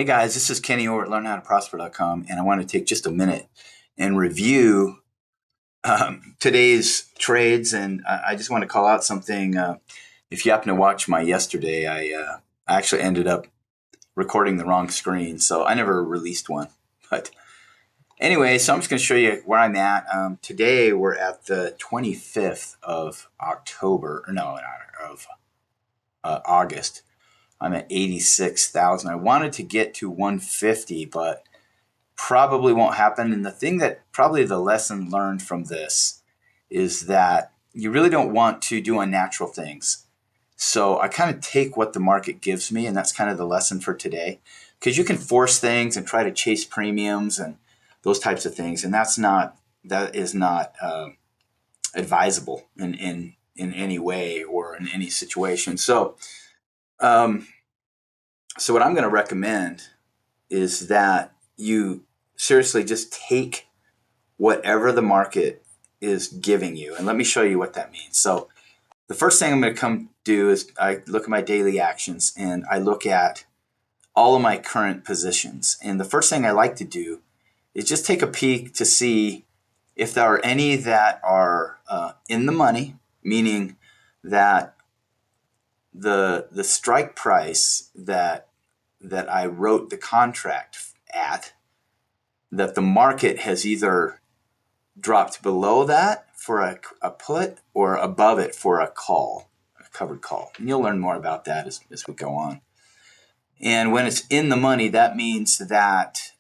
Hey guys, this is Kenny over at learnhowtoprosper.com, and I want to take just a minute and review today's trades. And I just want to call out something. If you happen to watch my yesterday, I actually ended up recording the wrong screen, so I never released one. But anyway, so I'm just going to show you where I'm at. Today we're at the 25th of October, or no, of August. I'm at 86,000. I wanted to get to 150, but probably won't happen. And the thing that probably the lesson learned from this is that you really don't want to do unnatural things. So I kind of take what the market gives me, and that's kind of the lesson for today. Because you can force things and try to chase premiums and those types of things, and that is not advisable in any way or in any situation. So what I'm going to recommend is that you seriously just take whatever the market is giving you. And let me show you what that means. So the first thing I'm going to come do is I look at my daily actions and I look at all of my current positions. And the first thing I like to do is just take a peek to see if there are any that are in the money, meaning that the strike price that I wrote the contract at, that the market has either dropped below that for a put or above it for a call, a covered call. And you'll learn more about that as we go on. And when it's in the money, that means that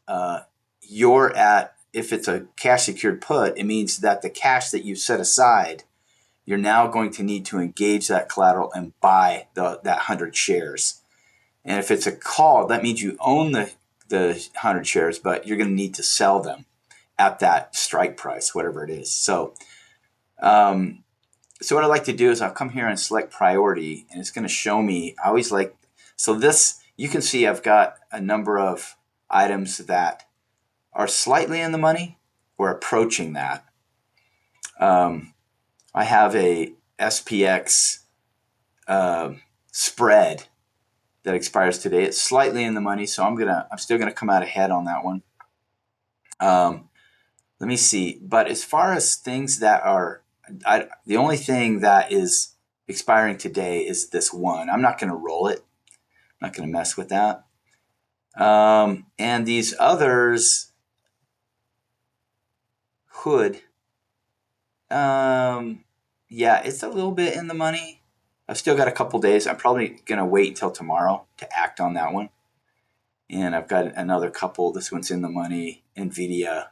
you're at, if it's a cash secured put, it means that the cash that you set aside, you're now going to need to engage that collateral and buy that 100 shares. And if it's a call, that means you own the 100 shares, but you're going to need to sell them at that strike price, whatever it is. So what I like to do is I'll come here and select priority, and it's going to show me, I always like, so this, you can see I've got a number of items that are slightly in the money or approaching that. I have a SPX spread that expires today. It's slightly in the money, so I'm still gonna come out ahead on that one. Let me see. But as far as things that are, the only thing that is expiring today is this one. I'm not gonna roll it. I'm not gonna mess with that. And these others could, yeah, it's a little bit in the money. I've still got a couple days. I'm probably going to wait until tomorrow to act on that one. And I've got another couple. This one's in the money. Nvidia.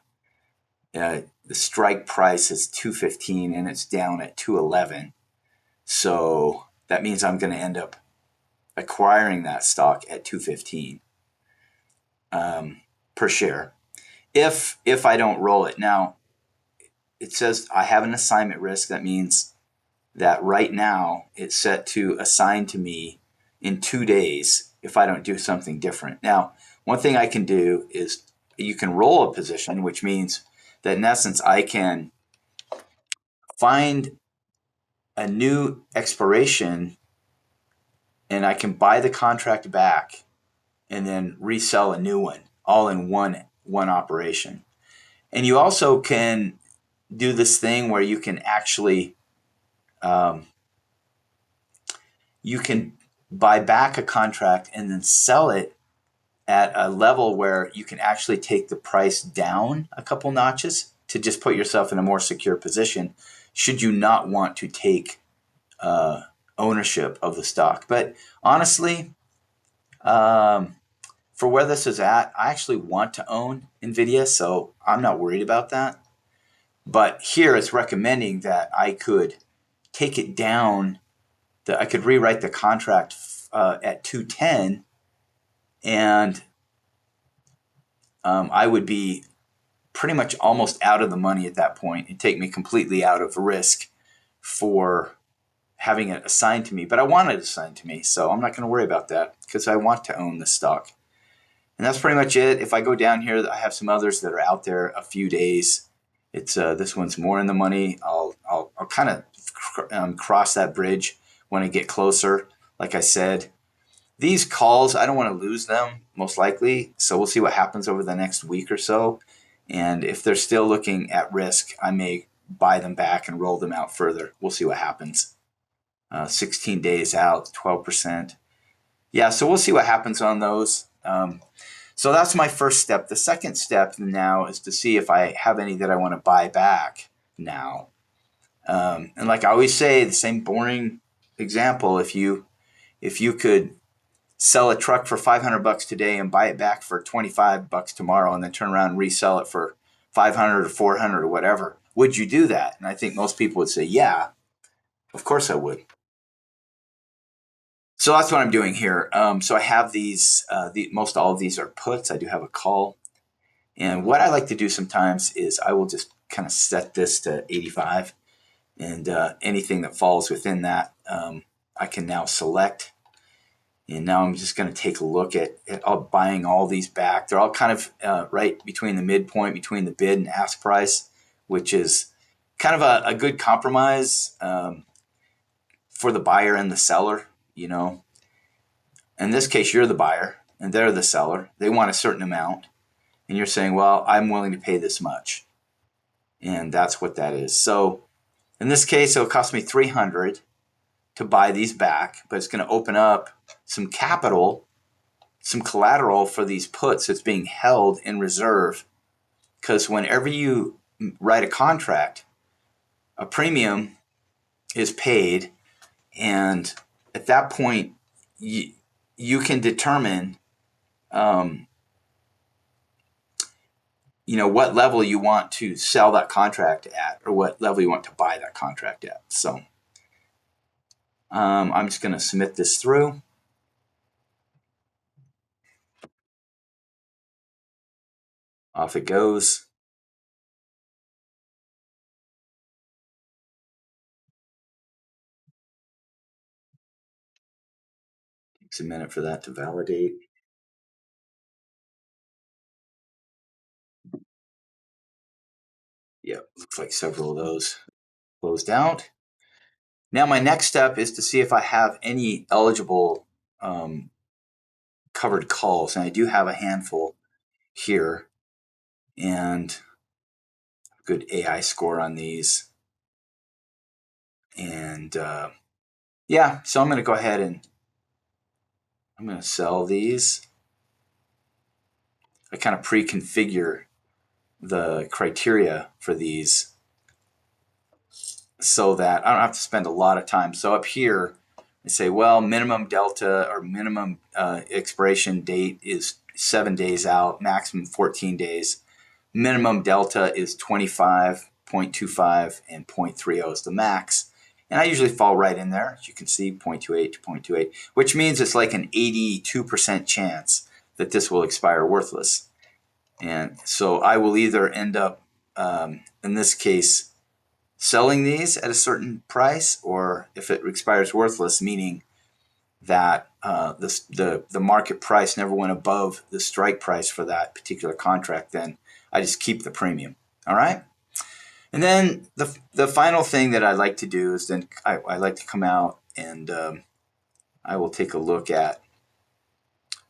The strike price is 215 and it's down at 211. So that means I'm going to end up acquiring that stock at 215 per share if I don't roll it. Now, it says I have an assignment risk. That means that right now it's set to assign to me in 2 days if I don't do something different. Now, one thing I can do is you can roll a position, which means that in essence I can find a new expiration and I can buy the contract back and then resell a new one, all in one operation. And you also can do this thing where you can actually you can buy back a contract and then sell it at a level where you can actually take the price down a couple notches to just put yourself in a more secure position should you not want to take ownership of the stock. But honestly, for where this is at, I actually want to own Nvidia, so I'm not worried about that. But here it's recommending that I could take it down, that I could rewrite the contract at 210, and I would be pretty much almost out of the money at that point. It'd take me completely out of risk for having it assigned to me. But I want it assigned to me, so I'm not going to worry about that because I want to own the stock. And that's pretty much it. If I go down here, I have some others that are out there a few days. It's this one's more in the money. I'll kind of cross that bridge when I get closer. Like I said, These calls, I don't want to lose them, most likely. So we'll see what happens over the next week or so. And if they're still looking at risk, I may buy them back and roll them out further. We'll see what happens. 16 days out, 12%. Yeah, so we'll see what happens on those. So that's my first step. The second step now is to see if I have any that I want to buy back now. And like I always say, the same boring example, if you could sell a truck for $500 today and buy it back for $25 tomorrow and then turn around and resell it for 500 or 400 or whatever, would you do that? And I think most people would say, yeah, of course I would. So that's what I'm doing here. So I have these, most all of these are puts. I do have a call. And what I like to do sometimes is I will just kind of set this to 85, and anything that falls within that, I can now select. And now I'm just going to take a look at buying all these back. They're all kind of right between the midpoint between the bid and ask price, which is kind of a good compromise for the buyer and the seller. In this case, you're the buyer and they're the seller. They want a certain amount. And you're saying, well, I'm willing to pay this much. And that's what that is. So in this case, it'll cost me $300 to buy these back, but it's going to open up some capital, some collateral for these puts that's being held in reserve. Because whenever you write a contract, a premium is paid. And at that point, you can determine what level you want to sell that contract at, or what level you want to buy that contract at. So I'm just going to submit this through. Off it goes. Takes a minute for that to validate. Yep, looks like several of those closed out. Now my next step is to see if I have any eligible covered calls, and I do have a handful here, and good AI score on these. And yeah, so I'm going to go ahead and I'm going to sell these. I kind of pre-configure the criteria for these so that I don't have to spend a lot of time. So up here, I say, well, minimum delta or minimum expiration date is 7 days out, maximum 14 days. Minimum delta is 25.25 and 0.30 is the max. And I usually fall right in there, as you can see, 0.28 to 0.28, which means it's like an 82% chance that this will expire worthless. And so I will either end up, in this case, selling these at a certain price, or if it expires worthless, meaning that the market price never went above the strike price for that particular contract, then I just keep the premium. All right. And then the final thing that I like to do is then I like to come out and I will take a look at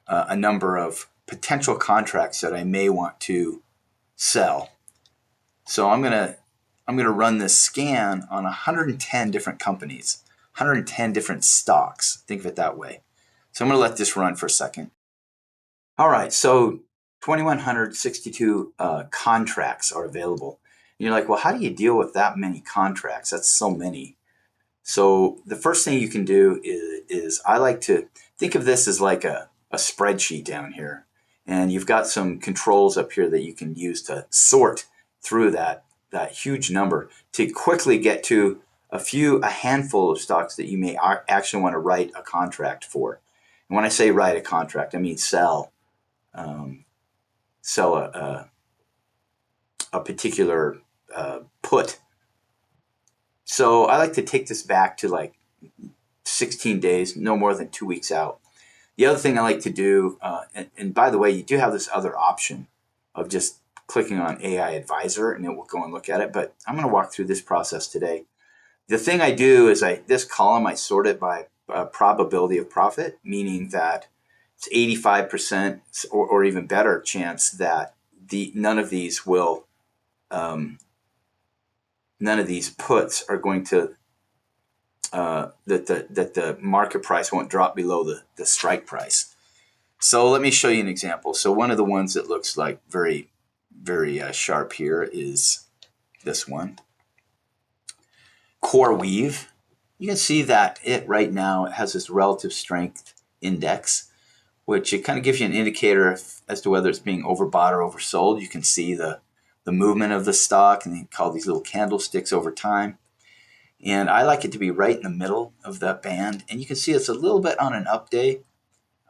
a number of potential contracts that I may want to sell. So I'm gonna run this scan on 110 different companies, 110 different stocks. Think of it that way. So I'm gonna let this run for a second. All right, so 2,162 contracts are available. And you're like, well, how do you deal with that many contracts? That's so many. So the first thing you can do is I like to think of this as like a spreadsheet down here. And you've got some controls up here that you can use to sort through that huge number to quickly get to a handful of stocks that you may actually want to write a contract for. And when I say write a contract, I mean sell a particular put. So I like to take this back to like 16 days, no more than 2 weeks out. The other thing I like to do, and by the way, you do have this other option of just clicking on AI Advisor and it will go and look at it, but I'm going to walk through this process today. The thing I do is this column, I sort it by probability of profit, meaning that it's 85% or even better chance that none of these will none of these puts are going to that the market price won't drop below the strike price. So let me show you an example. So one of the ones that looks like very sharp here is this one, CoreWeave. You can see that it right now has this relative strength index, which it kind of gives you an indicator as to whether it's being overbought or oversold. You can see the movement of the stock, and they call these little candlesticks over time. And I like it to be right in the middle of that band. And you can see it's a little bit on an up day,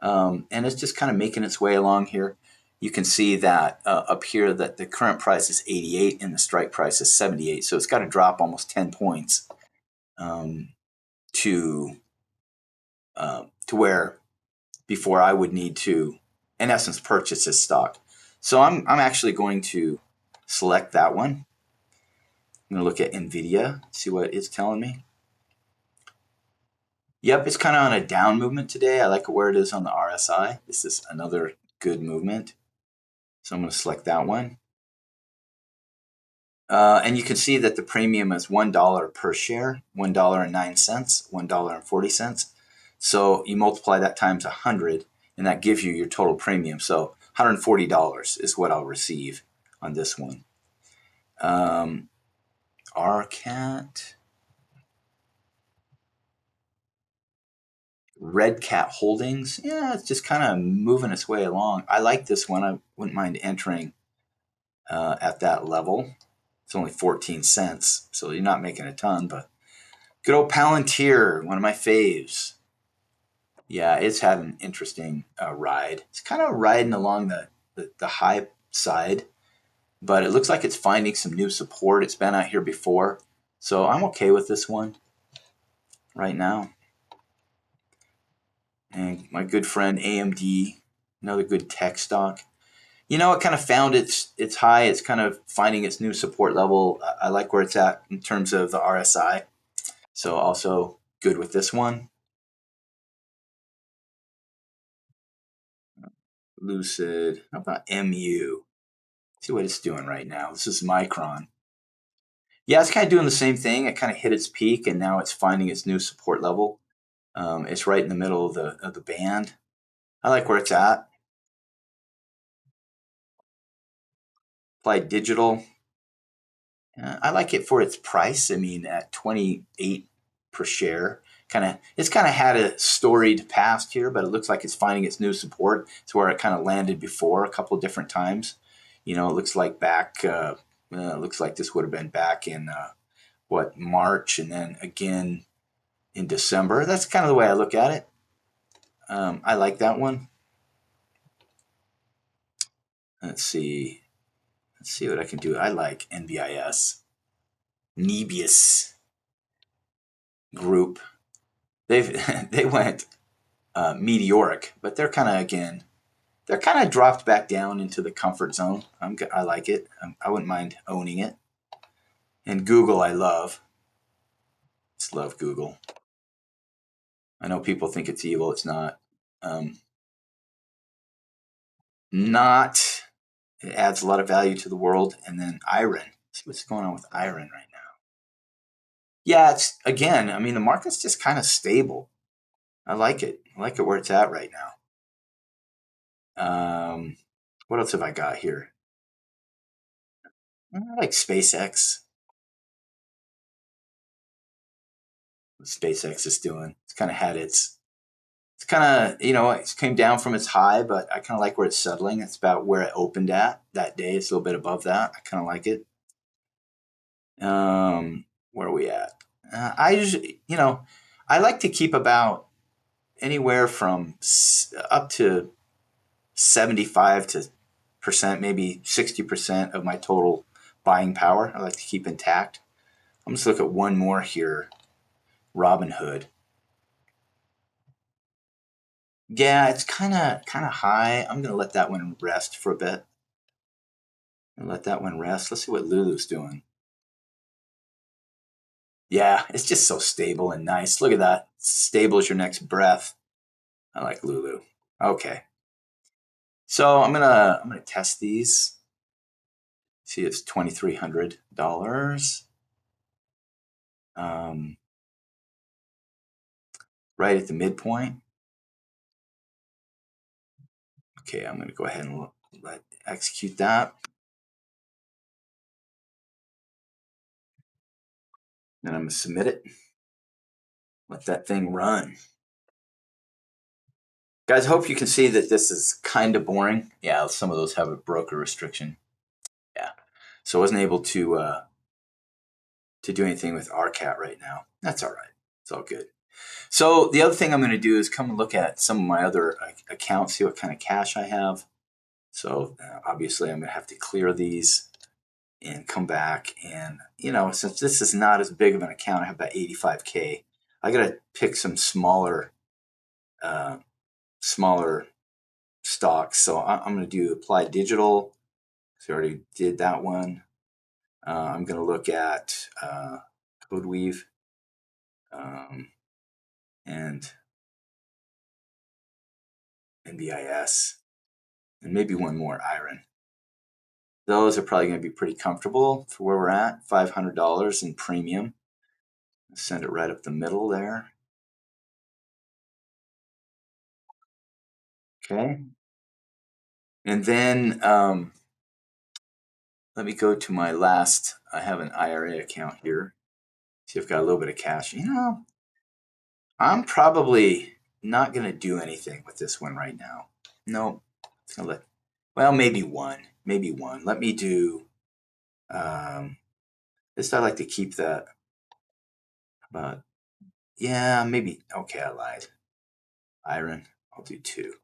and it's just kind of making its way along here. You can see that up here that the current price is 88 and the strike price is 78. So it's got to drop almost 10 points to where before I would need to, in essence, purchase this stock. So I'm actually going to select that one. I'm going to look at Nvidia, see what it's telling me. Yep, it's kind of on a down movement today. I like where it is on the RSI. This is another good movement. So I'm going to select that one. And you can see that the premium is $1 per share, $1.09, $1.40. So you multiply that times 100, and that gives you your total premium. So $140 is what I'll receive on this one. RCAT, Red Cat Holdings. Yeah, it's just kind of moving its way along. I like this one. I wouldn't mind entering at that level. It's only 14 cents, so you're not making a ton, but good old Palantir, one of my faves. Yeah, it's had an interesting ride. It's kind of riding along the high side, but it looks like it's finding some new support. It's been out here before, so I'm okay with this one right now. And my good friend AMD, another good tech stock. You know, it kind of found its high. It's kind of finding its new support level. I like where it's at in terms of the RSI. So also good with this one. Lucid. How about MU? See what it's doing right now. This is Micron. Yeah, it's kind of doing the same thing. It kind of hit its peak, and now it's finding its new support level. It's right in the middle of the band. I like where it's at. Applied Digital. I like it for its price. I mean, at 28 per share, it's kind of had a storied past here, but it looks like it's finding its new support. It's where it kind of landed before a couple of different times. You know, it looks like back. It looks like this would have been back in March, and then again in December. That's kind of the way I look at it. I like that one. Let's see. Let's see what I can do. I like NBIS, Nebius Group. They went meteoric, but they're kind of dropped back down into the comfort zone. I like it. I wouldn't mind owning it. And Google, I love. Just love Google. I know people think it's evil. It's not. Not. It adds a lot of value to the world. And then iron. See what's going on with iron right now. Yeah, it's again. I mean, the market's just kind of stable. I like it. I like it where it's at right now. What else have I got here? I like SpaceX. What SpaceX is doing. It's kind of had it's kind of, it came down from its high, but I kind of like where it's settling. It's about where it opened at that day. It's a little bit above that. I kind of like it. Where are we at? I usually, I like to keep about anywhere from up to 75 to percent, maybe 60% of my total buying power. I like to keep intact. I'm just look at one more here. Robinhood. Yeah, it's kind of high. I'm gonna let that one rest for a bit. And let that one rest. Let's see what Lulu's doing. Yeah, it's just so stable and nice. Look at that. Stable as your next breath. I like Lulu. Okay. So I'm gonna test these. See, it's $2,300. Um, right at the midpoint. Okay, I'm gonna go ahead and execute that. Then I'm gonna submit it. Let that thing run. Guys, I hope you can see that this is kind of boring. Yeah, some of those have a broker restriction. Yeah, so I wasn't able to do anything with RCAT right now. That's all right. It's all good. So the other thing I'm going to do is come and look at some of my other accounts, see what kind of cash I have. So obviously I'm going to have to clear these and come back. And, since this is not as big of an account, I have about 85K. I got to pick some smaller stocks. So I'm going to do Applied Digital. So I already did that one. I'm going to look at CoreWeave and NBIS, and maybe one more, Iron. Those are probably going to be pretty comfortable for where we're at. $500 in premium. Send it right up the middle there. Okay. And then let me go to my last. I have an IRA account here. See if I've got a little bit of cash. I'm probably not going to do anything with this one right now. No. It's gonna well, maybe one. Maybe one. Let me do. This I like to keep that. But yeah, maybe. Okay, I lied. Iron. I'll do two.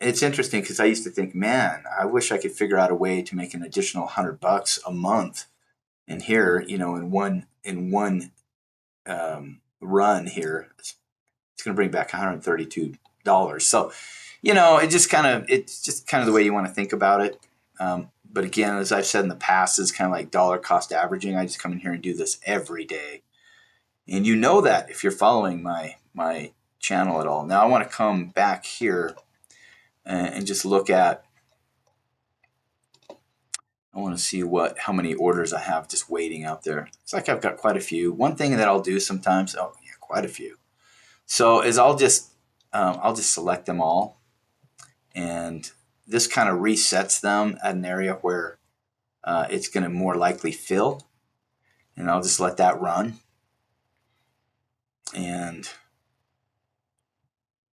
It's interesting because I used to think, man, I wish I could figure out a way to make an additional $100 a month. And here, in one run here, it's going to bring back $132. So, it's just kind of the way you want to think about it. But again, as I've said in the past, it's kind of like dollar cost averaging. I just come in here and do this every day, and you know that if you're following my channel at all. Now I want to come back here and just look at. I want to see how many orders I have just waiting out there. It's like I've got quite a few. One thing that I'll do sometimes, oh yeah, quite a few. So is I'll just select them all, and this kind of resets them at an area where it's going to more likely fill, and I'll just let that run. And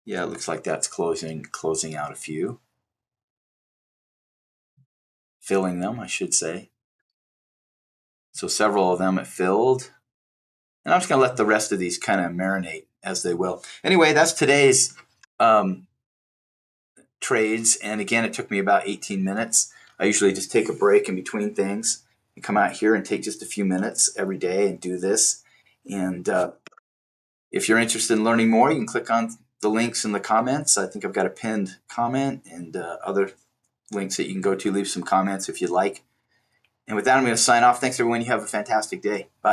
yeah, it looks like that's closing out a few, filling them, I should say. So several of them have filled. And I'm just going to let the rest of these kind of marinate as they will. Anyway, that's today's trades. And again, it took me about 18 minutes. I usually just take a break in between things and come out here and take just a few minutes every day and do this. And if you're interested in learning more, you can click on the links in the comments. I think I've got a pinned comment and other links that you can go to. Leave some comments if you'd like. And with that, I'm going to sign off. Thanks, everyone. You have a fantastic day. Bye.